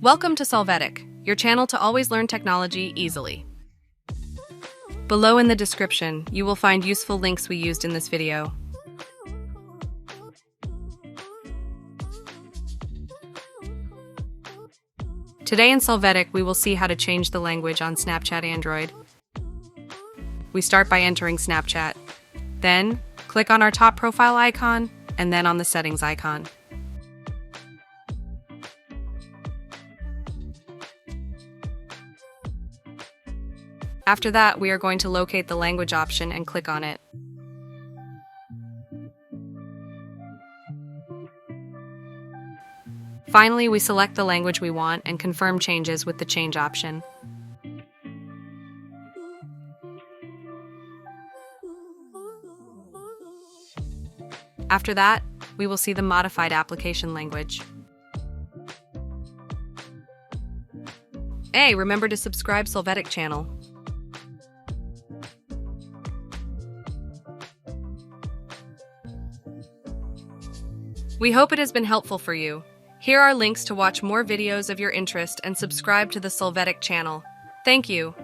Welcome to Solvetic, your channel to always learn technology easily. Below in the description, you will find useful links we used in this video. Today in Solvetic, we will see how to change the language on Snapchat Android. We start by entering Snapchat. Then, click on our top profile icon, and then on the settings icon. After that, we are going to locate the language option and click on it. Finally, we select the language we want and confirm changes with the change option. After that, we will see the modified application language. Hey, remember to subscribe Solvetic channel. We hope it has been helpful for you. Here are links to watch more videos of your interest and subscribe to the Solvetic channel. Thank you.